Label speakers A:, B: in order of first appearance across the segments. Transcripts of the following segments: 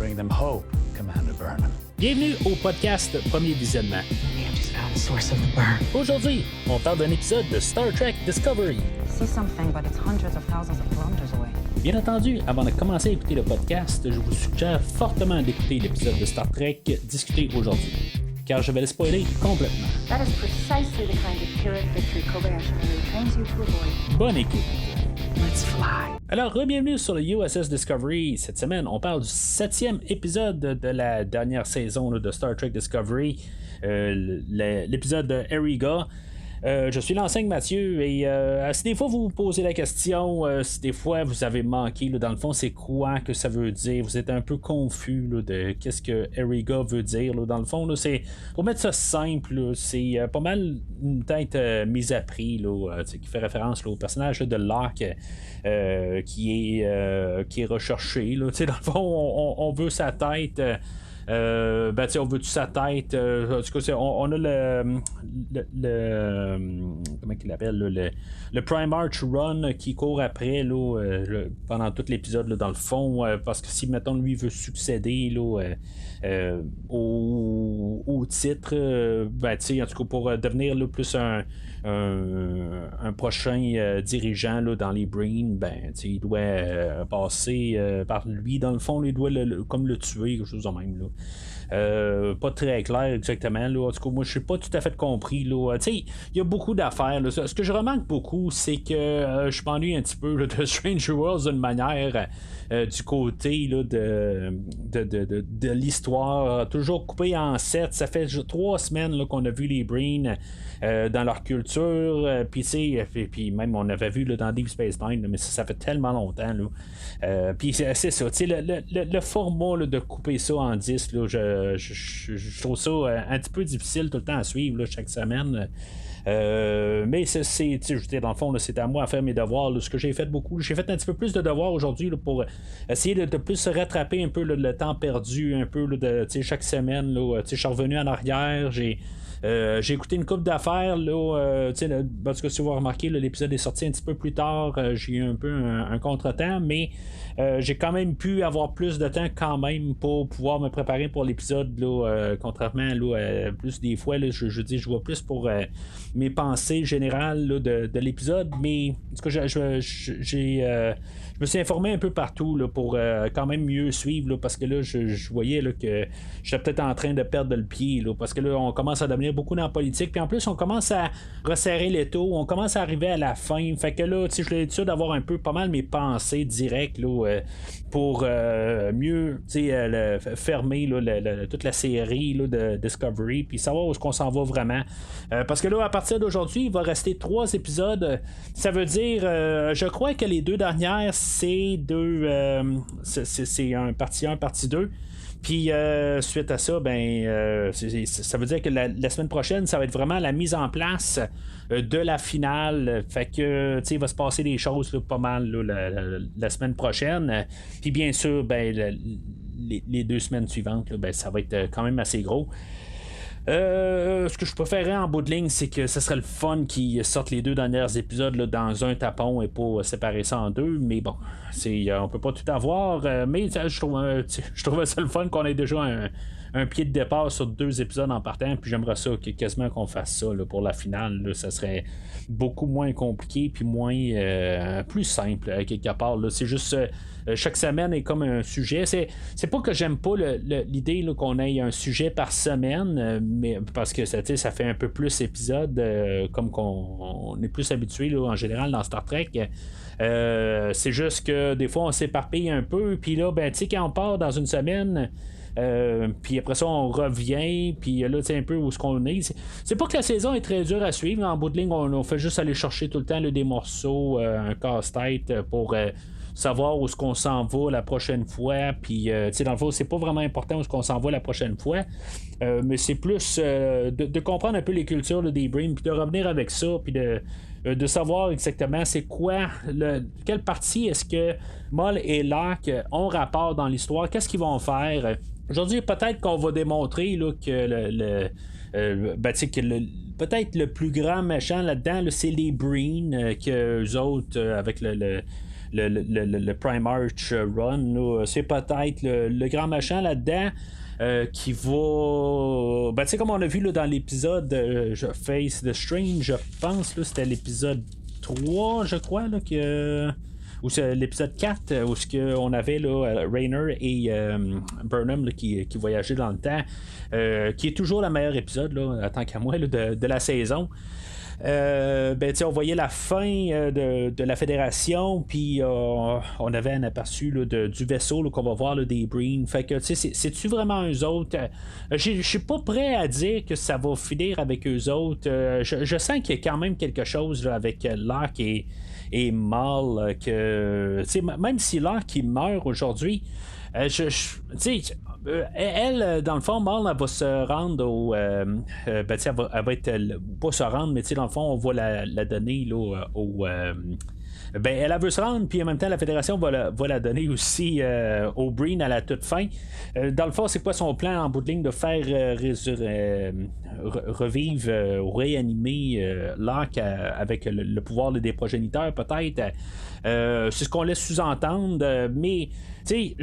A: bring them hope, Commander Burnham.
B: Bienvenue au podcast Premier Visionnement. Aujourd'hui, on parle d'un épisode de Star Trek Discovery. Bien entendu, avant de commencer à écouter le podcast, je vous suggère fortement d'écouter l'épisode de Star Trek discuté aujourd'hui, car je vais le spoiler complètement. Bonne écoute.
A: Let's fly.
B: Alors, bienvenue sur le USS Discovery. Cette semaine, on parle du 7e épisode de la dernière saison de Star Trek Discovery, l'épisode de Eriga. Je suis l'enseigne Mathieu et si des fois vous vous posez la question, si des fois vous avez manqué, dans le fond c'est quoi que ça veut dire, vous êtes un peu confus de qu'est-ce que Eriga veut dire, dans le fond c'est pour mettre ça simple, c'est pas mal une tête mise à prix qui fait référence au personnage de Locke qui est recherché dans le fond on veut sa tête. On veut sa tête. En tout cas, on a le comment qu'il l'appelle le Prime Arch Run qui court après pendant tout l'épisode dans le fond, parce que si mettons lui veut succéder au titre, en tout cas pour devenir plus un prochain dirigeant dans les Breen, il doit passer par lui dans le fond, il doit comme le tuer, quelque chose de même pas très clair exactement en tout cas moi je suis pas tout à fait compris il y a beaucoup d'affaires ce que je remarque beaucoup c'est que je m'ennuie un petit peu de Stranger Worlds d'une manière du côté de l'histoire toujours coupé en 7. Ça fait 3 semaines qu'on a vu les Breen dans leur culture, puis même on avait vu dans Deep Space Nine, mais ça fait tellement longtemps puis c'est ça, le format de couper ça en 10 je trouve ça un petit peu difficile tout le temps à suivre chaque semaine. Mais dans le fond c'est à moi à faire mes devoirs ce que j'ai fait beaucoup, j'ai fait un petit peu plus de devoirs aujourd'hui pour essayer de plus se rattraper un peu le temps perdu un peu chaque semaine je suis revenu en arrière, j'ai écouté une couple d'affaires parce que si vous remarquez l'épisode est sorti un petit peu plus tard, j'ai eu un peu un contretemps, mais j'ai quand même pu avoir plus de temps quand même pour pouvoir me préparer pour l'épisode contrairement plus des fois je dis je vois plus pour mes pensées générales de l'épisode, mais en tout cas je me suis informé un peu partout pour quand même mieux suivre parce que je voyais que j'étais peut-être en train de perdre le pied parce que on commence à devenir beaucoup dans la politique, puis en plus on commence à resserrer les taux, on commence à arriver à la fin, fait que je l'ai dit d'avoir un peu pas mal mes pensées directes pour mieux fermer toute la série de Discovery, puis savoir où est-ce qu'on s'en va vraiment, parce que à partir d'aujourd'hui il va rester 3 épisodes, ça veut dire je crois que les 2 dernières c'est un partie 1 partie 2. Puis suite à ça, ça veut dire que la semaine prochaine, ça va être vraiment la mise en place de la finale. Fait que il va se passer des choses pas mal la semaine prochaine. Puis bien sûr, les 2 semaines suivantes, ça va être quand même assez gros. Ce que je préférerais en bout de ligne, c'est que ce serait le fun qu'ils sortent les 2 derniers épisodes dans un tapon et pas séparer ça en 2, mais bon, on peut pas tout avoir, mais je trouve ça le fun qu'on ait déjà un pied de départ sur 2 épisodes en partant, puis j'aimerais ça quasiment qu'on fasse ça pour la finale, ça serait beaucoup moins compliqué puis moins plus simple quelque part, c'est juste chaque semaine est comme un sujet, c'est pas que j'aime pas l'idée qu'on ait un sujet par semaine, mais parce que ça fait un peu plus épisode comme qu'on est plus habitué en général dans Star Trek. C'est juste que des fois on s'éparpille un peu, puis là quand on part dans une semaine, puis après ça on revient, puis là un peu où est-ce qu'on est, c'est pas que la saison est très dure à suivre, en bout de ligne on fait juste aller chercher tout le temps des morceaux, un casse-tête pour savoir où est-ce qu'on s'en va la prochaine fois, puis dans le fond c'est pas vraiment important où est-ce qu'on s'en va la prochaine fois, mais c'est plus de comprendre un peu les cultures des Breen, puis de revenir avec ça, puis de savoir exactement c'est quoi quelle partie est-ce que Mull et Locke ont rapport dans l'histoire, qu'est-ce qu'ils vont faire. Aujourd'hui peut-être qu'on va démontrer que peut-être le plus grand méchant là-dedans c'est les Breen, que eux autres avec le Prime Arch Run, là, c'est peut-être le grand machin là-dedans. Qui va. Ben, tu sais, comme on a vu là, dans l'épisode Face the Strange, je pense, là, c'était l'épisode 3, je crois, là, ou c'est l'épisode 4 où on avait là, Rainer et Burnham là, qui voyageaient dans le temps, qui est toujours le meilleur épisode là, tant qu'à moi là, de la saison. Ben, on voyait la fin de la fédération, puis on avait un aperçu là, du vaisseau là, qu'on va voir là, des Breen. Fait que c'est-tu vraiment eux autres? Je suis pas prêt à dire que ça va finir avec eux autres. Je sens qu'il y a quand même quelque chose là, avec Locke et Mal, que même si Locke il meurt aujourd'hui, elle, dans le fond, Mal, elle va se rendre au. Ben, elle va être. Pas se rendre, mais dans le fond, on va la donner là, au. Ben, elle veut se rendre, puis en même temps, la Fédération va la donner aussi au Breen à la toute fin. Dans le fond, c'est quoi son plan en bout de ligne de faire revivre ou réanimer Locke avec le pouvoir des progéniteurs, peut-être. C'est ce qu'on laisse sous-entendre, mais il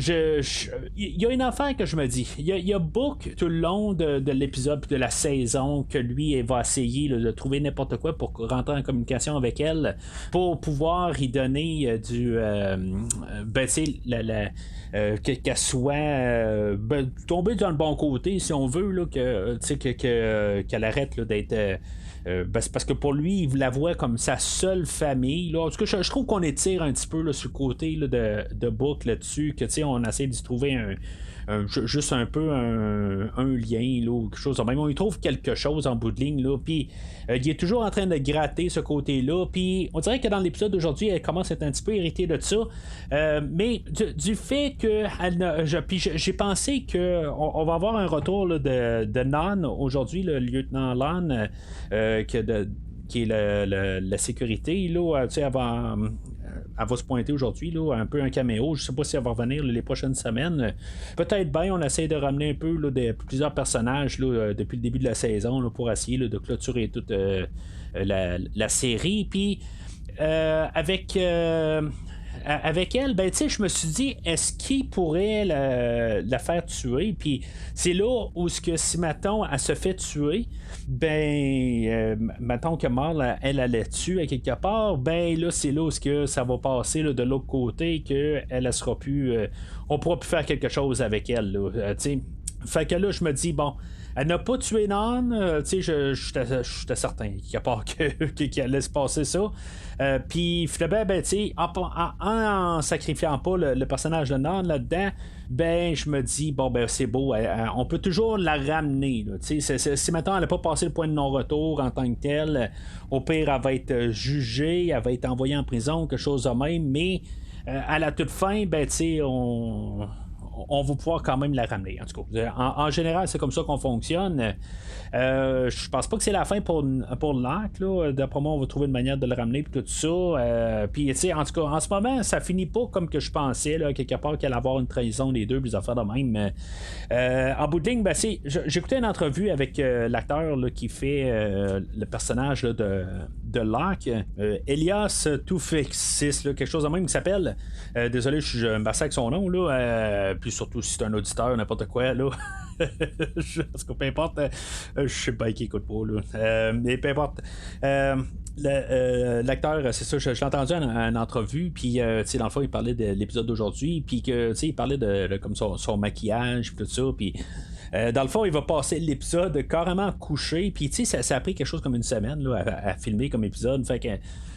B: y a une affaire que je me dis. Il y a Book tout le long de l'épisode de la saison que lui il va essayer là, de trouver n'importe quoi pour rentrer en communication avec elle pour pouvoir y donner qu'elle soit tomber dans le bon côté si on veut là, qu'elle arrête là, d'être c'est parce que pour lui, il la voit comme sa seule famille. Là. En tout cas, je trouve qu'on étire un petit peu là, sur le côté là, de Book là-dessus, que on essaie d'y trouver juste un peu un lien là, ou quelque chose. Même on y trouve quelque chose en bout de ligne. Puis il est toujours en train de gratter ce côté-là. Puis on dirait que dans l'épisode d'aujourd'hui, elle commence à être un petit peu irritée de ça. Mais du fait que j'ai pensé qu'on va avoir un retour là, de Nan aujourd'hui, le lieutenant Lan, qui est la sécurité, là, elle va se pointer aujourd'hui, là, un peu un caméo. Je sais pas si elle va revenir là, les prochaines semaines. Peut-être bien, on essaie de ramener un peu là, plusieurs personnages là, depuis le début de la saison là, pour essayer là, de clôturer toute la série. Puis avec elle, ben, je me suis dit, est-ce qu'il pourrait la faire tuer? Puis c'est là où si mettons, elle se fait tuer, ben, mettons que Marl, elle tue à quelque part, ben là, c'est là où ça va passer là, de l'autre côté, qu'elle sera plus. On pourra plus faire quelque chose avec elle. Là, fait que là, je me dis, bon. Elle n'a pas tué Nan, j'étais certain qu'il allait se passer ça. Puis finalement, ben, en sacrifiant pas le personnage de Nan là-dedans, ben je me dis, bon ben c'est beau, on peut toujours la ramener. Là, si maintenant elle n'a pas passé le point de non-retour en tant que telle, au pire, elle va être jugée, elle va être envoyée en prison, quelque chose de même, mais à la toute fin, ben on va pouvoir quand même la ramener. En tout cas, en général, c'est comme ça qu'on fonctionne. Je pense pas que c'est la fin pour Locke. Là. D'après moi, on va trouver une manière de le ramener et tout ça. Puis, en tout cas, en ce moment, ça finit pas comme que je pensais, là, quelque part qu'il allait avoir une trahison des deux, les affaires de même. En bout de ligne, ben, j'ai écouté une entrevue avec l'acteur là, qui fait le personnage là, de Locke, Elias Toufexis, quelque chose de même qui s'appelle. Désolé, je massacre son nom, là. Puis surtout si c'est un auditeur, n'importe quoi, là. Parce que peu importe, je sais pas qui écoute pas, là. Mais peu importe. L'acteur, c'est ça, je l'ai entendu en entrevue, puis dans le fond, il parlait de l'épisode d'aujourd'hui, puis que il parlait de comme son maquillage, puis tout ça, puis dans le fond, il va passer l'épisode carrément couché, puis ça a pris quelque chose comme une semaine là, à filmer comme épisode, fait que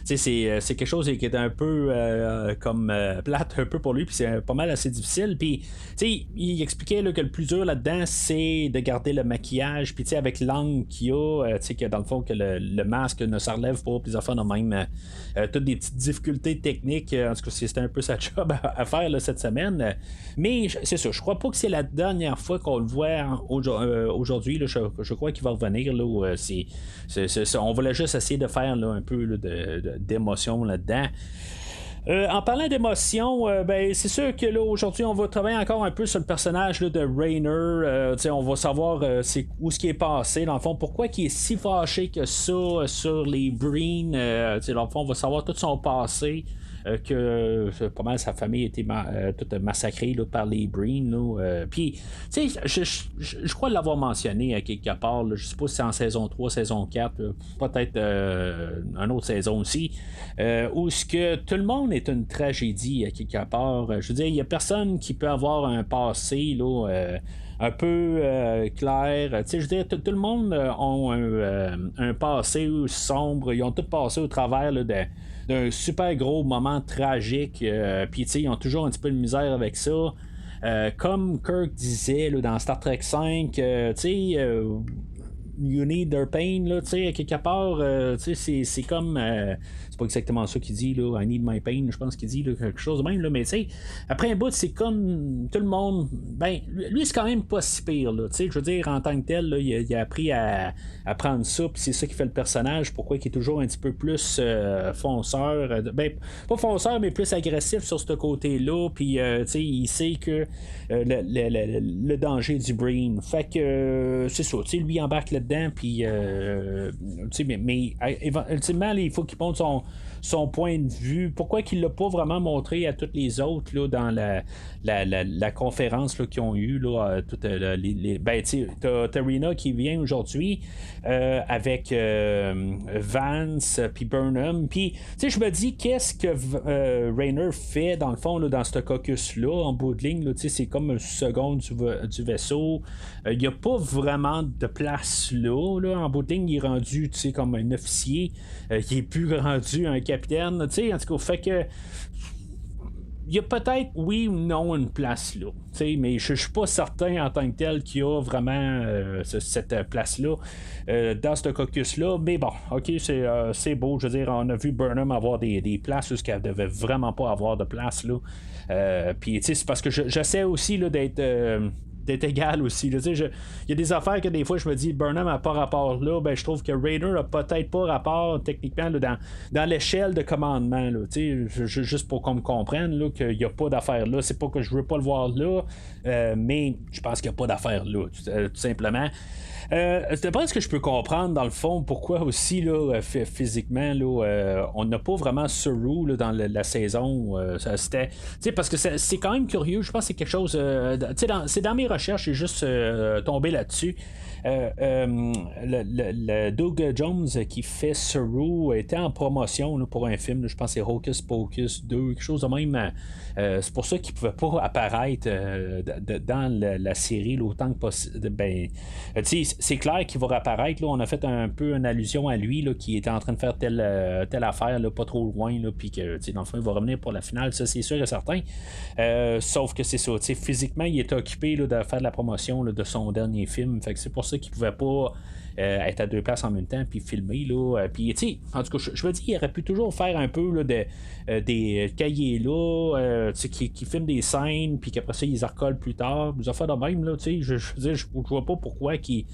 B: c'est quelque chose qui est un peu comme plate un peu pour lui, puis c'est pas mal assez difficile. Puis il expliquait là, que le plus dur là-dedans, c'est de garder le maquillage, puis avec l'angle qu'il y a, que dans le fond que le masque ne se relève pas, puis les affaires de même, toutes des petites difficultés techniques. En tout cas, c'était un peu sa job à faire là, cette semaine. Mais c'est ça, je crois pas que c'est la dernière fois qu'on le voit aujourd'hui. Là, je crois qu'il va revenir. Là, où, on voulait juste essayer de faire là, un peu là, d'émotion là-dedans. En parlant d'émotion, ben, c'est sûr que là aujourd'hui on va travailler encore un peu sur le personnage là, de Rainer. On va savoir où ce qui est passé, dans le fond, pourquoi il est si fâché que ça sur les Breen. Dans le fond, on va savoir tout son passé. que pas mal sa famille a été toute massacrée là, par les Breen. Puis, tu sais, je crois l'avoir mentionné à quelque part. Là, je sais pas si c'est en saison 3, saison 4, peut-être une autre saison aussi, où ce que tout le monde est une tragédie à quelque part. Je veux dire, il n'y a personne qui peut avoir un passé là, un peu clair. Tu sais, je veux dire, tout le monde a un passé sombre. Ils ont tous passé au travers là, d'un super gros moment tragique. Puis, tu sais, ils ont toujours un petit peu de misère avec ça. Comme Kirk disait là, dans Star Trek 5, tu sais, you need their pain, là, tu sais, à quelque part, tu sais, c'est comme. C'est pas exactement ça qu'il dit, là, I need my pain, je pense qu'il dit là, quelque chose de même, là, mais tu sais, après un bout, c'est comme tout le monde. Ben, lui, c'est quand même pas si pire, là, tu sais, je veux dire, en tant que tel, là, il a appris à prendre ça, puis c'est ça qui fait le personnage, pourquoi il est toujours un petit peu plus fonceur, ben, pas fonceur, mais plus agressif sur ce côté-là, puis, tu sais, il sait que le danger du Breen. Fait que, c'est ça, tu sais, lui embarque là-dedans, puis, tu sais, mais ultimement, il faut qu'il montre son point de vue. Pourquoi qu'il l'a pas vraiment montré à tous les autres là, dans la conférence là, qu'ils ont eu là, toutes ben, tu sais, t'as Rena qui vient aujourd'hui avec Vance puis Burnham. Puis, tu sais, je me dis, qu'est-ce que Rayner fait dans le fond là, dans ce caucus-là, en bout de ligne, tu sais, c'est comme un second du vaisseau. Il n'y a pas vraiment de place là. En bout de ligne, il est rendu, tu sais, comme un officier. Il est plus rendu un capitaine. Tu sais, en tout cas, fait que il y a peut-être, oui ou non, une place là. Mais je suis pas certain en tant que tel qu'il y a vraiment cette place-là dans ce caucus-là. Mais bon, ok, c'est beau. Je veux dire, on a vu Burnham avoir des places où elle devait vraiment pas avoir de place là. Puis, c'est parce que j'essaie aussi là, d'être égal aussi. Il y a des affaires que des fois je me dis Burnham n'a pas rapport là, ben je trouve que Raider a peut-être pas rapport techniquement là, dans l'échelle de commandement. Là, juste pour qu'on me comprenne là, qu'il n'y a pas d'affaires là. C'est pas que je veux pas le voir là, mais je pense qu'il n'y a pas d'affaires là, tout simplement. D'après ce que je peux comprendre, dans le fond, pourquoi aussi là, physiquement, là, on n'a pas vraiment Saru là, dans la saison. C'était, parce que c'est quand même curieux. Je pense que c'est quelque chose. C'est dans mes recherches, j'ai juste tombé là-dessus. Le Doug Jones qui fait Saru était en promotion là, pour un film, là, je pense que c'est Hocus Pocus 2, quelque chose de même. C'est pour ça qu'il ne pouvait pas apparaître dans la série là, autant que possible. Ben, c'est clair qu'il va réapparaître. Là, on a fait un peu une allusion à lui là, qui était en train de faire telle affaire là, pas trop loin, puis que dans le fond il va revenir pour la finale, ça c'est sûr et certain. Sauf que c'est ça, physiquement il était occupé là, de faire de la promotion là, de son dernier film. Fait que c'est pour ça qu'il pouvait pas être à deux places en même temps puis filmer là. Puis en tout cas, je me dis il aurait pu toujours faire un peu là, des cahiers là, qui filment des scènes puis qu'après ça ils recollent plus tard, des affaires de même là. Je vois pas pourquoi qu'il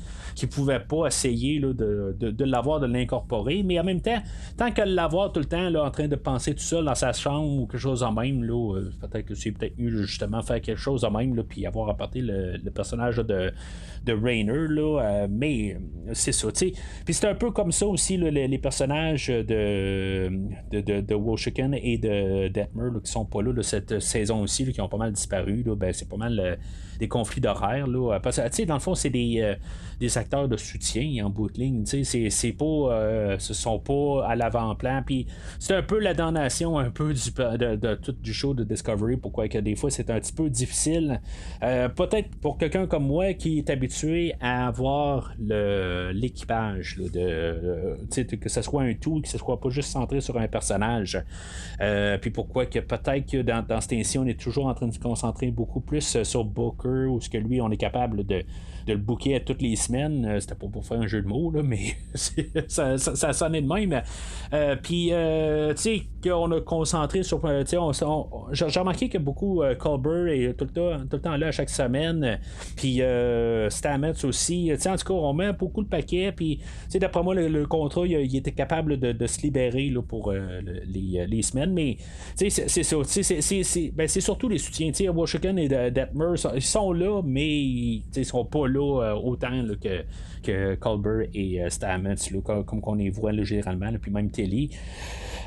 B: pouvait pas essayer là, de l'avoir, de l'incorporer, mais en même temps, tant que l'avoir tout le temps là, en train de penser tout seul dans sa chambre ou quelque chose en même là, peut-être que c'est peut-être mieux justement faire quelque chose en même là, puis avoir apporté le personnage là, de Rayner là, mais c'est ça, tu sais. Puis c'est un peu comme ça aussi là, les personnages de Washington et de Detmer là, qui sont pas là cette saison aussi là, qui ont pas mal disparu là, ben c'est pas mal des conflits d'horaire là, parce que tu sais dans le fond c'est des acteurs de soutien en bout de ligne, tu sais c'est pas ce sont pas à l'avant-plan, puis c'est un peu la damnation un peu de tout du show de Discovery, pourquoi que des fois c'est un petit peu difficile, peut-être pour quelqu'un comme moi qui est habitué à avoir l'équipage là, que ce soit un tout, que ce soit pas juste centré sur un personnage, puis pourquoi que peut-être que dans ce temps-ci on est toujours en train de se concentrer beaucoup plus sur Booker, ou ce que lui on est capable de le booker à toutes les semaines. C'était pas pour faire un jeu de mots là, mais ça sonnait de même. Puis tu sais qu'on a concentré sur j'ai remarqué que beaucoup Colbert est tout le temps là à chaque semaine, puis Stamets aussi, en tout cas on met beaucoup le paquet, puis d'après moi le contrat il était capable de se libérer là, pour les semaines, mais c'est ça, c'est surtout les soutiens. Washington et Detmer ils sont là, mais ils sont pas là autant là, que Colbert et Stamets là, comme qu'on les voit là, généralement, là, puis même Telly.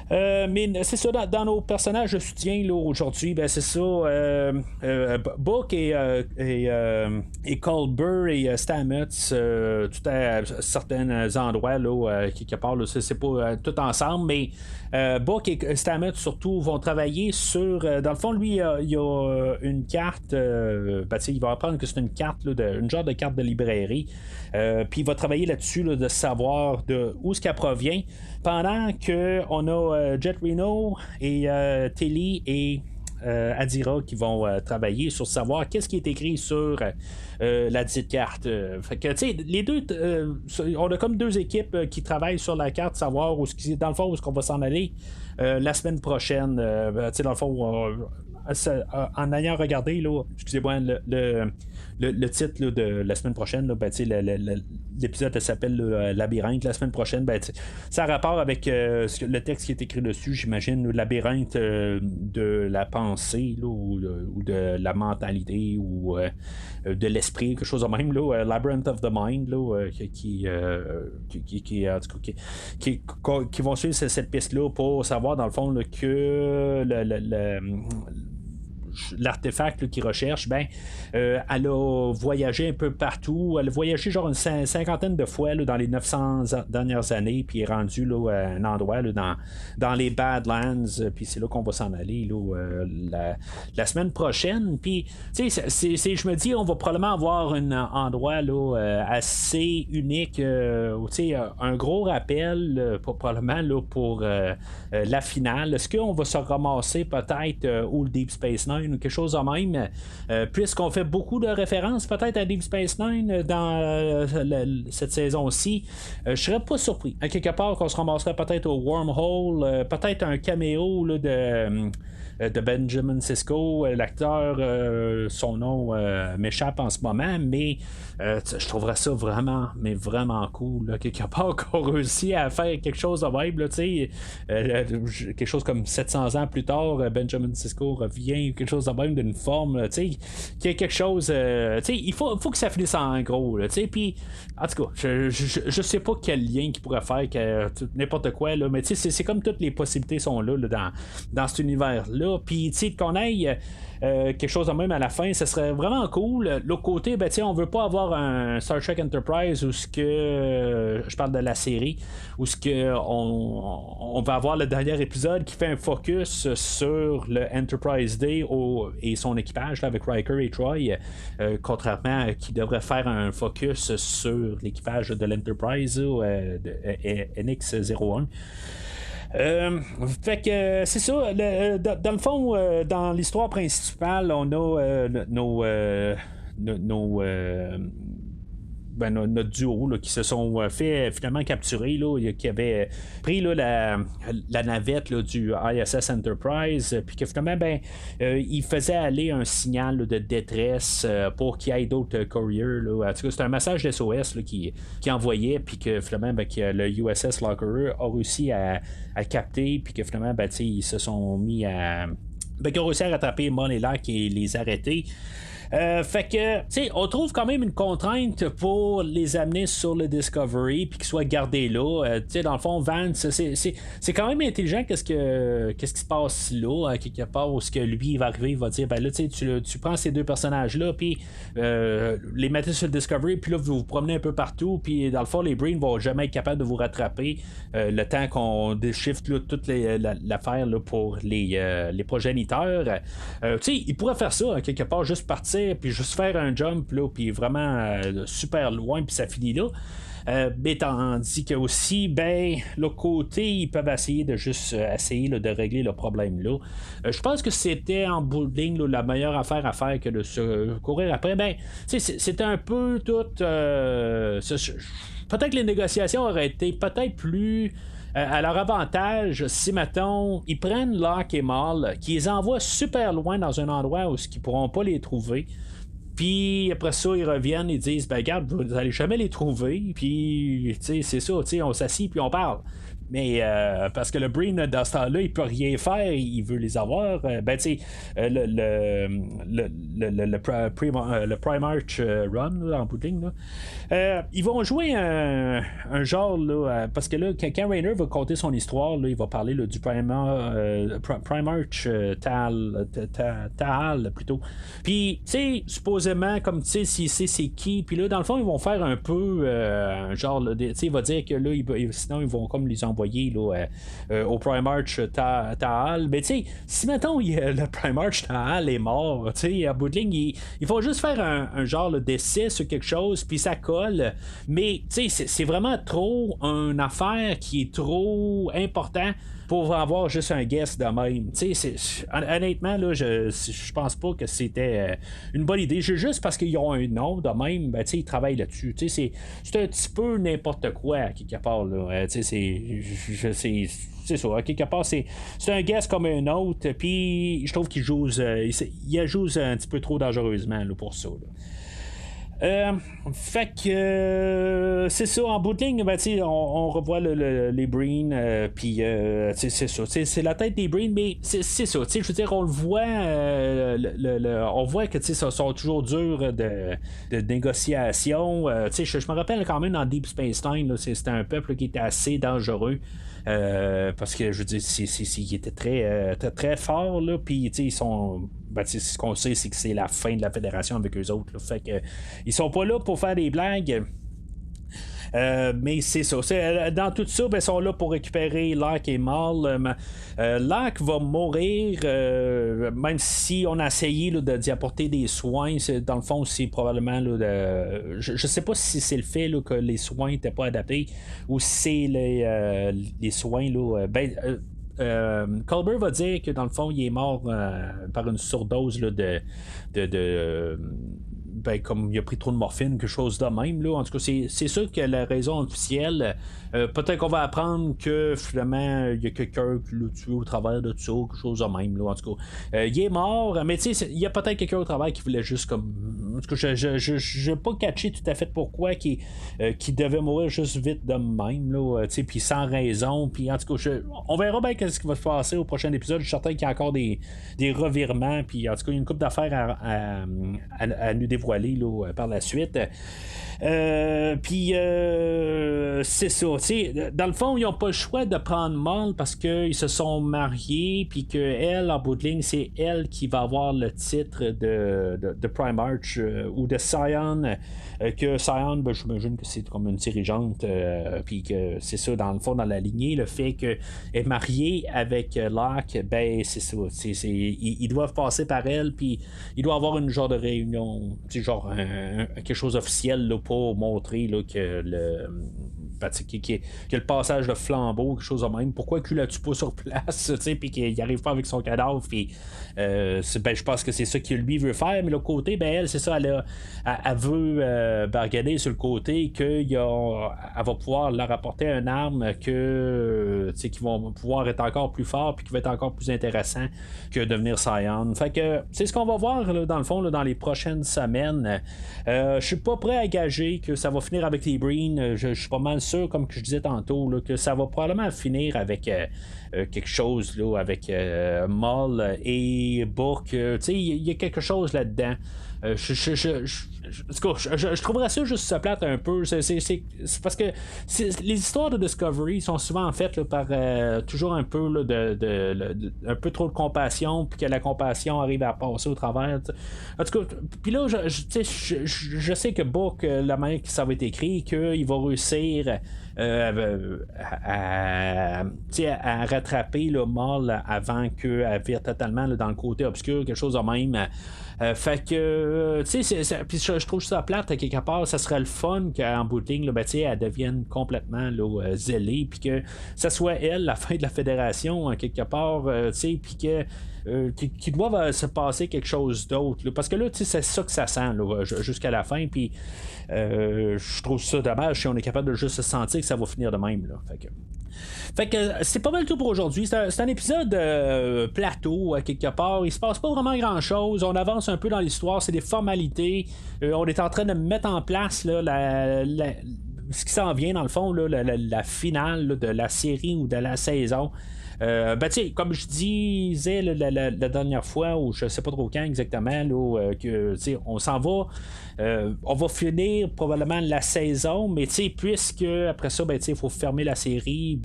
B: Mais c'est ça, dans nos personnages de soutien là, aujourd'hui, ben, c'est ça. Book et Colbert et Stamets, tout à certains endroits, là, quelque part, là, c'est pas tout ensemble, mais Book et Stamets surtout vont travailler sur. Dans le fond, lui, il y a une carte. Il va apprendre que c'est une carte, là, une genre de carte de librairie. Puis il va travailler là-dessus, là, de savoir de où ce qu'elle provient. Pendant qu'on a Jet Reno et Tilly et Adira qui vont travailler sur savoir qu'est-ce qui est écrit sur la dite carte. Fait que, tu sais, les deux, on a comme deux équipes qui travaillent sur la carte, savoir dans le fond où est-ce qu'on va s'en aller la semaine prochaine. Tu sais, dans le fond, en ayant regardé, là, excusez-moi, le titre là, de la semaine prochaine, là, ben, l'épisode s'appelle Labyrinthe. La semaine prochaine, ben, ça a rapport avec le texte qui est écrit dessus, j'imagine, le labyrinthe de la pensée là, ou de la mentalité ou de l'esprit, quelque chose de même, là, Labyrinth of the Mind, là, qui vont suivre cette piste-là pour savoir, dans le fond, là, que l'artefact là, qu'il recherche, ben, elle a voyagé un peu partout. Elle a voyagé genre une cinquantaine de fois là, dans les 900 dernières années, puis est rendue là, à un endroit là, dans les Badlands, puis c'est là qu'on va s'en aller là, la semaine prochaine. Puis, tu sais, je me dis, on va probablement avoir un endroit là, assez unique, tu sais, un gros rappel, probablement là, pour la finale. Est-ce qu'on va se ramasser peut-être au Deep Space Nine ou quelque chose de même, puisqu'on fait beaucoup de références peut-être à Deep Space Nine dans cette saison-ci, je serais pas surpris. À quelque part qu'on se ramasserait peut-être au Wormhole, peut-être un caméo là, de Benjamin Sisko, l'acteur, son nom m'échappe en ce moment, mais je trouverais ça vraiment, mais vraiment cool, là, quelque part qu'on réussit à faire quelque chose de même, là, quelque chose comme 700 ans plus tard, Benjamin Sisko revient, quelque chose de même d'une forme, qu'il y a quelque chose, il faut que ça finisse en gros, puis en tout cas, je sais pas quel lien qui pourrait faire que n'importe quoi, là, mais c'est comme toutes les possibilités sont là, dans cet univers-là. Puis, qu'on aille quelque chose de même à la fin, ça serait vraiment cool. L'autre côté, ben, on veut pas avoir un Star Trek Enterprise où ce que je parle de la série, où ce que on va avoir le dernier épisode qui fait un focus sur le Enterprise Day et son équipage là, avec Riker et Troy, contrairement à qui devrait faire un focus sur l'équipage de l'Enterprise de NX-01. Fait que c'est ça. Dans le fond, dans l'histoire principale, on a notre duo là, qui se sont fait finalement capturer, là, qui avait pris là, la navette là, du ISS Enterprise, puis que finalement il faisait aller un signal là, de détresse pour qu'il y ait d'autres couriers. Là. En tout cas, c'est un message SOS là, qui envoyait, puis que finalement que le USS Lockerer a réussi à capter, puis que finalement ils se sont mis à qu'ils ont réussi à rattraper Money Lac et les arrêter. Fait que, tu sais, on trouve quand même une contrainte pour les amener sur le Discovery puis qu'ils soient gardés là. Tu sais, dans le fond, Vance, c'est quand même intelligent qu'est-ce qui se passe là, à quelque part où ce que lui il va arriver, il va dire, ben là, tu prends ces deux personnages-là puis les mettez sur le Discovery puis là, vous promenez un peu partout puis dans le fond, les Brains vont jamais être capables de vous rattraper le temps qu'on déchiffre là, toute l'affaire là, pour les progéniteurs. Tu sais, ils pourraient faire ça, à quelque part, juste partir puis juste faire un jump là, puis vraiment super loin puis ça finit là. Mais tandis que aussi, l'autre côté, ils peuvent essayer de juste essayer là, de régler le problème là. Je pense que c'était en bout de ligne là, la meilleure affaire à faire que de se courir après. C'était un peu tout. Peut-être que les négociations auraient été peut-être plus à leur avantage si, mettons, ils prennent Locke et Maul, qu'ils les envoient super loin dans un endroit où ils ne pourront pas les trouver. Puis après ça, ils reviennent et disent, regarde, vous n'allez jamais les trouver. Puis, c'est ça, on s'assit puis on parle. Mais parce que le Breen, dans ce temps-là, il peut rien faire, il veut les avoir. Ben, tu sais, le Primarch Run, là, en bout de ligne, là. Ils vont jouer un genre, là, parce que là, quand Rainer va conter son histoire, là, il va parler là, du Primarch Tahal, plutôt. Puis, tu sais, supposément, comme tu sais, s'il sait c'est qui, puis là, dans le fond, ils vont faire un peu un genre, tu sais, il va dire que là, sinon, ils vont comme les envoyer là, au Primarch Tahal. Mais tu sais, si mettons le Primarch Tahal est mort, tu sais, à bout de ligne, il faut juste faire un genre d'essai sur quelque chose, puis ça colle. Mais tu sais, c'est vraiment trop une affaire qui est trop important pour avoir juste un guess de même. Honnêtement, là, je pense pas que c'était une bonne idée. Juste parce qu'ils ont un nom de même, ben, ils travaillent là-dessus. C'est un petit peu n'importe quoi, à quelque part. Là. C'est ça, à quelque part, c'est un guess comme un autre, puis je trouve qu'il joue, il joue un petit peu trop dangereusement là, pour ça. Là. Fait que c'est ça, en bout de ligne, ben, on revoit les Breen, puis c'est ça, c'est la tête des Breen, mais c'est ça, je veux dire, on le voit, on voit que ça sont toujours durs de négociation. Je me rappelle quand même dans Deep Space Nine, c'était un peuple qui était assez dangereux. Parce que je veux dire, il était très, très fort, là, puis ils sont. Ben, ce qu'on sait, c'est que c'est la fin de la fédération avec eux autres. Là, fait que ils sont pas là pour faire des blagues. Mais c'est ça. Dans tout ça, ben, ils sont là pour récupérer Locke et Maul. Locke va mourir, même si on a essayé là, d'y apporter des soins. Dans le fond, c'est probablement. Là, je sais pas si c'est le fait là, que les soins n'étaient pas adaptés ou si c'est les soins. Là, Culber va dire que dans le fond, il est mort par une surdose là, ben, comme il a pris trop de morphine, quelque chose de même. Là. En tout cas, c'est sûr que la raison officielle, peut-être qu'on va apprendre que finalement, il y a quelqu'un qui l'a tué au travers de ça, quelque chose de même. Là. En tout cas, il est mort, mais tu sais, il y a peut-être quelqu'un au travers qui voulait juste comme. En tout cas, je n'ai pas catché tout à fait pourquoi qui devait mourir juste vite de même, puis sans raison. Puis en tout cas, on verra bien ce qui va se passer au prochain épisode. Je suis certain qu'il y a encore des revirements, puis en tout cas, il y a une couple d'affaires à nous dévoiler. Là, par la suite. Puis c'est ça. Dans le fond, ils n'ont pas le choix de prendre Maul parce qu'ils se sont mariés, puis qu'elle, en bout de ligne, c'est elle qui va avoir le titre de Primarch ou de Scion. Que Scion, ben, j'imagine que c'est comme une dirigeante, puis que c'est ça, dans le fond, dans la lignée, le fait qu'elle est mariée avec Locke, ben c'est ça. Ils doivent passer par elle, puis il doit avoir une genre de réunion, genre quelque chose d'officiel là, pour montrer là, que que le passage de flambeau, quelque chose de même. Pourquoi qu'il la tue pas sur place, puis qu'il arrive pas avec son cadavre, puis je pense que c'est ça qu'il lui veut faire, mais l'autre côté, ben elle, c'est ça, elle veut bargainer sur le côté qu'elle va pouvoir leur apporter une arme qui vont pouvoir être encore plus fort, puis qui va être encore plus intéressant que devenir Scion. Fait que c'est ce qu'on va voir là, dans le fond là, dans les prochaines semaines. Je suis pas prêt à gager que ça va finir avec les Breen. Je suis pas mal sûr, comme je disais tantôt, là, que ça va probablement finir avec quelque chose là, avec Maul et Book. Il y a quelque chose là-dedans. Je trouverais ça juste ça plate un peu. C'est parce que les histoires de Discovery sont souvent faites là, par toujours un peu là, un peu trop de compassion, puis que la compassion arrive à passer au travers. En tout cas, puis là, je sais que Book, la manière que ça va être écrit, qu'il va réussir à rattraper le mal avant qu'elle vire totalement là, dans le côté obscur, quelque chose de même. Fait que, puis je trouve ça plate à quelque part. Ça serait le fun qu'en bout de ligne, là, elle devienne complètement là, zélée, puis que ça soit elle, la fin de la fédération, en quelque part, puis que. Qui doivent se passer quelque chose d'autre. Là, parce que là, c'est ça que ça sent là, jusqu'à la fin. Puis je trouve ça dommage si on est capable de juste se sentir que ça va finir de même. Là. Fait que c'est pas mal tout pour aujourd'hui. C'est un épisode plateau à quelque part. Il se passe pas vraiment grand chose. On avance un peu dans l'histoire. C'est des formalités. On est en train de mettre en place là, ce qui s'en vient, dans le fond, là, la finale là, de la série ou de la saison. Comme je disais la dernière fois, ou je sais pas trop quand exactement, là, que on s'en va. On va finir probablement la saison, mais puisque après ça, il faut fermer la série,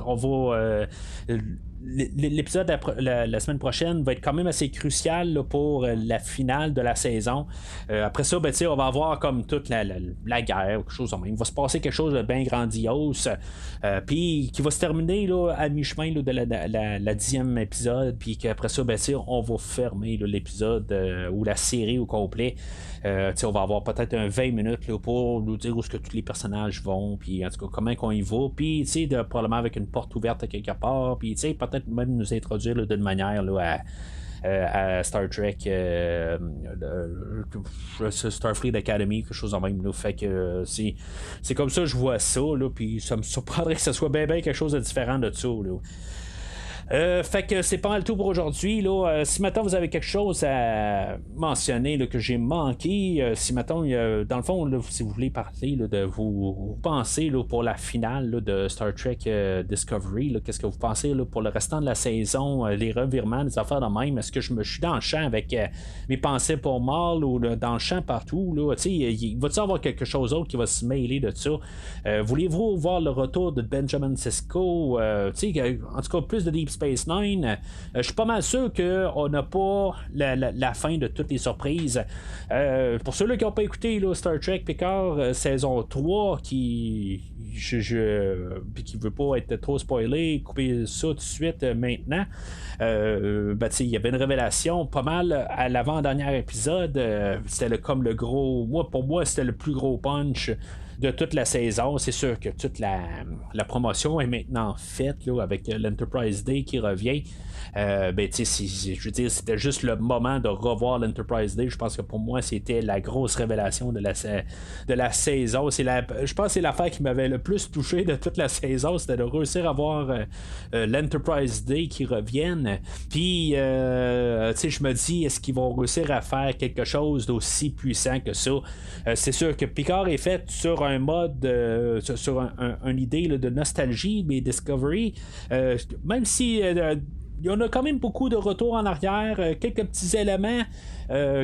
B: on va. L'épisode la semaine prochaine va être quand même assez crucial là, pour la finale de la saison. Après ça, on va avoir comme toute la guerre, quelque chose comme ça. Il va se passer quelque chose de bien grandiose, puis qui va se terminer là, à mi-chemin là, de la 10e épisode, puis qu'après ça, on va fermer là, l'épisode ou la série au complet. On va avoir peut-être un 20 minutes là, pour nous dire où est-ce que tous les personnages vont, puis en tout cas comment qu'on y va, puis probablement avec une porte ouverte à quelque part, puis peut-être même nous introduire là, d'une manière là, à Star Trek Starfleet Academy, quelque chose en même là. Fait que c'est comme ça que je vois ça là, puis ça me surprendrait que ce soit bien quelque chose de différent de ça là. Fait que c'est pas mal tout pour aujourd'hui. Si maintenant vous avez quelque chose à mentionner là, que j'ai manqué, si maintenant dans le fond, là, si vous voulez parler là, de vos pensées là, pour la finale là, de Star Trek Discovery, là, qu'est-ce que vous pensez là, pour le restant de la saison, les revirements, les affaires de même, est-ce que je suis dans le champ avec mes pensées pour Mal ou là, dans le champ partout, là, il va-t-il avoir quelque chose d'autre qui va se mêler de ça? Voulez-vous voir le retour de Benjamin Sisko? En tout cas, plus de Deep Space Nine. Je suis pas mal sûr qu'on n'a pas la fin de toutes les surprises. Pour ceux-là qui n'ont pas écouté là, Star Trek Picard saison 3, qui ne veut pas être trop spoilé, couper ça tout de suite maintenant. Il y avait une révélation pas mal à l'avant-dernier épisode. C'était comme le gros. Pour moi, c'était le plus gros punch de toute la saison. C'est sûr que toute la promotion est maintenant faite là, avec l'Enterprise Day qui revient. Je veux dire, c'était juste le moment de revoir l'Enterprise Day. Je pense que pour moi, c'était la grosse révélation de la saison. Je pense que c'est l'affaire qui m'avait le plus touché de toute la saison, c'était de réussir à voir l'Enterprise Day qui revienne. Puis, je me dis, est-ce qu'ils vont réussir à faire quelque chose d'aussi puissant que ça? C'est sûr que Picard est fait sur un mode, sur une idée là, de nostalgie, mais Discovery, même si il y en a quand même beaucoup de retours en arrière, quelques petits éléments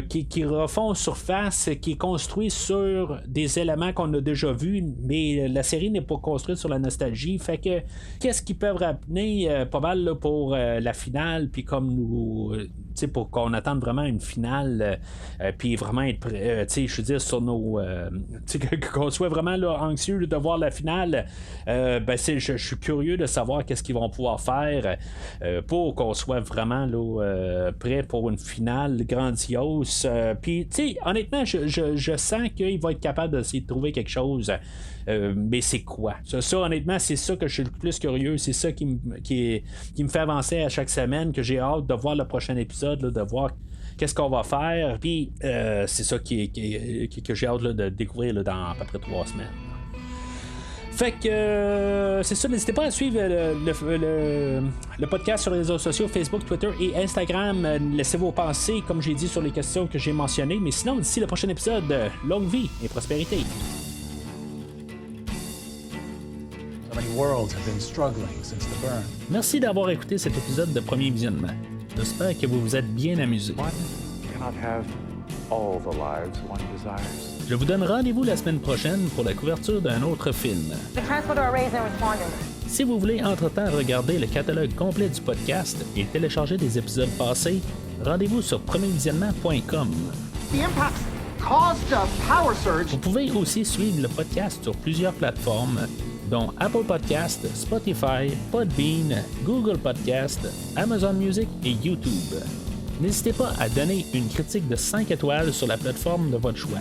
B: qui refont surface, qui est construit sur des éléments qu'on a déjà vus, mais la série n'est pas construite sur la nostalgie. Fait que qu'est-ce qu'ils peuvent ramener pas mal là, pour la finale, puis comme nous, pour qu'on attende vraiment une finale, puis vraiment être prêt, je veux dire, sur nos. Qu'on soit vraiment là, anxieux de voir la finale. Je suis curieux de savoir qu'est-ce qu'ils vont pouvoir faire pour qu'on soit vraiment là, prêt pour une finale grandiose. Puis, honnêtement, je sens qu'il va être capable d'essayer de trouver quelque chose. Mais c'est quoi? Ça, honnêtement, c'est ça que je suis le plus curieux. C'est ça qui me fait avancer à chaque semaine, que j'ai hâte de voir le prochain épisode, là, de voir qu'est-ce qu'on va faire. Puis, c'est ça que j'ai hâte là, de découvrir là, dans à peu près 3 semaines. Fait que c'est ça, n'hésitez pas à suivre le podcast sur les réseaux sociaux, Facebook, Twitter et Instagram. Laissez vos pensées, comme j'ai dit, sur les questions que j'ai mentionnées. Mais sinon, d'ici le prochain épisode, longue vie et prospérité. Merci d'avoir écouté cet épisode de Premier Visionnement. J'espère que vous vous êtes bien amusé. Je vous donne rendez-vous la semaine prochaine pour la couverture d'un autre film. Si vous voulez entre-temps regarder le catalogue complet du podcast et télécharger des épisodes passés, rendez-vous sur premiervisionnement.com. Vous pouvez aussi suivre le podcast sur plusieurs plateformes, dont Apple Podcast, Spotify, Podbean, Google Podcast, Amazon Music et YouTube. N'hésitez pas à donner une critique de 5 étoiles sur la plateforme de votre choix.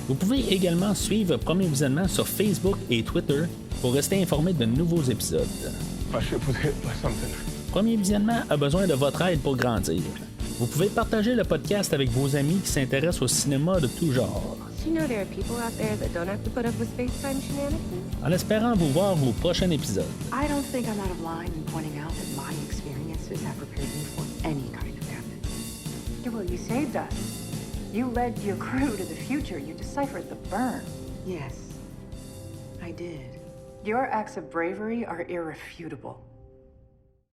B: Vous pouvez également suivre Premier Visionnement sur Facebook et Twitter pour rester informé de nouveaux épisodes. Premier Visionnement a besoin de votre aide pour grandir. Vous pouvez partager le podcast avec vos amis qui s'intéressent au cinéma de tout genre. En espérant vous voir au prochain épisode.
C: I don't think I'm out of line in pointing out that my experiences have prepared me for any kind of death. Yeah, well, you saved us.
D: You led your crew to the future. You deciphered the burn.
C: Yes, I did.
D: Your acts of bravery are irrefutable.